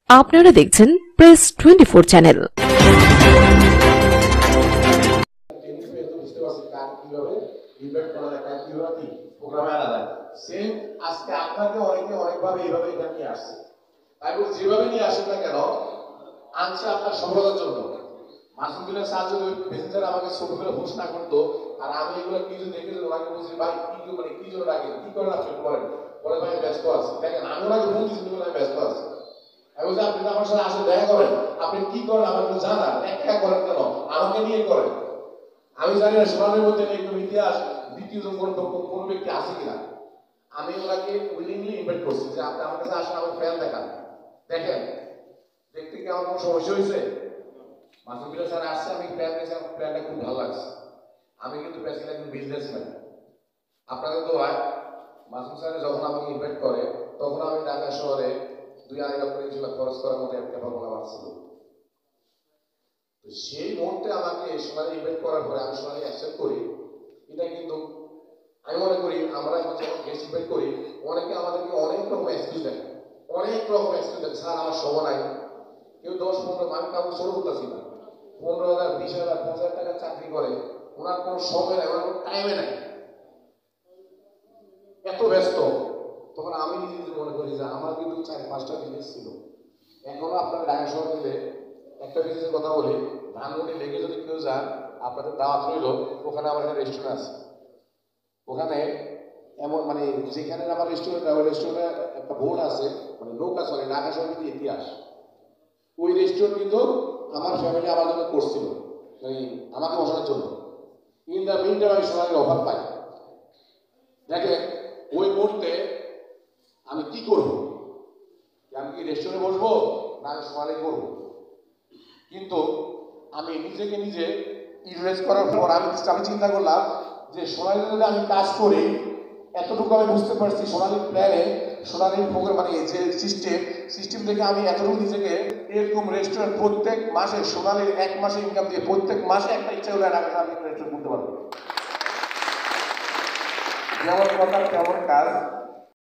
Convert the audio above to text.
আপনারা দেখছেন press 24 channel. আজকে আপনাকে অনেকে অনেকভাবে এইভাবে এটা নিয়ে আসছে, তাই বলে যেভাবে নিয়ে আসেন না কেন আনছে আপনার সফলতার জন্য। মাসুমুল্লাহ স্যার যদি প্যাসেঞ্জার আমাকে ছবি করে হোস্ট না করতো আর আমি এগুলো কিছু দেখে ওনাকে বলছি ভাই কি মানে কি জন্য ডাকেন, কি করেন আপনি করেন, বলে ভাই ব্যস্ত আছি। দেখেন আমি ওনাকে বলছি আমি ব্যস্ত আছি। আমি বলছি আপনি আমার সাথে আসে দেখা করেন, আপনি কি করেন আমাকে জানান, একটা করেন কেন আমাকে নিয়ে করেন। আমি জানি না সোনালের মধ্যে একটু ইতিহাস দ্বিতীয় কোনো ব্যক্তি আছে কিনা। আমি ওনাকে উইলিংলি ইনভাইট করছি যে আপনি আমার কাছে আসেন, আমার প্ল্যান দেখান, দেখেন দেখতে কি আমার কোনো সমস্যা হয়েছে। মাসুমুল্লাহ স্যার আসছে, আমি প্ল্যান দেখছি, আমার প্ল্যানটা খুব ভালো লাগছে। আমি কিন্তু বেসিক্যালি একজন বিজনেসম্যান। আপনাদের তো হয় মাসুম স্যার যখন আমাকে ইনভাইট করে তখন আমি ঢাকা শহরে 2-2.5 লক্ষ টাকা খরচ করার মতো একটা ভাবনা ছিল। তো সেই মুহূর্তে আমাকে সোনালি ইনভাইট করার পরে আমি সোনালি অ্যাকসেপ্ট করি। এটা কিন্তু আমি মনে করি আমরা যখন গেস্ট ইনভাইট করি অনেকে আমাদেরকে অনেক রকম এক্সকিউজ দেয়, অনেক রকম এক্সকিউজ দেয়। স্যার আমার সময় নাই, কেউ 10-15 আমি কাউকে শুরু করতেছি না, 15,000 20,000 50,000 টাকা চাকরি করে, ওনার কোনো সময় নাই, ওনার কোনো টাইমে নাই, এত ব্যস্ত। তখন আমি নিজে মনে করি যে আমার কিন্তু 4-5টা বিজনেস ছিল। এখনো আপনার ঢাকা শহর দিলে একটা বিজনেসের কথা বলি, ধানমন্ডি লেগে যদি কেউ যান আপনাদের দাওয়াত রইল, ওখানে আমার একটা রেস্টুরেন্ট আছে। ওখানে এমন মানে যেখানে আমার রেস্টুরেন্ট, ওই রেস্টুরেন্টে একটা বোর্ড আছে, মানে নৌকা চলে ঢাকা শহরের কিন্তু ইতিহাস। ওই রেস্টুরেন্ট কিন্তু আমার ফ্যামিলি আমার জন্য করছিল, মানে আমাকে বসানোর জন্য। ইন দ্য মিন টাইম আমি সোনালির অফার পাই। দেখেন ওই মুহূর্তে আমি কি করবো, আমি কি রেস্টুরেন্টে বসবো না আমি সোনালি করবো। কিন্তু আমি নিজেকে নিজে ইনভেস্ট করার পর আমি চিন্তা করলাম যে সোনালি যদি আমি কাজ করি, এতটুকু আমি বুঝতে পারছি সোনালির প্ল্যানে, সোনালির প্রোগ্রাম মানে যে সিস্টেম থেকে আমি এতটুকু নিজেকে এরকম রেস্টুরেন্ট প্রত্যেক মাসে সোনালির 1 মাসে ইনকাম দিয়ে প্রত্যেক মাসে একটা ইচ্ছা হলে রাখা আমি রেস্টুরেন্ট করতে পারবো। যেমন কথা তেমন কাজ।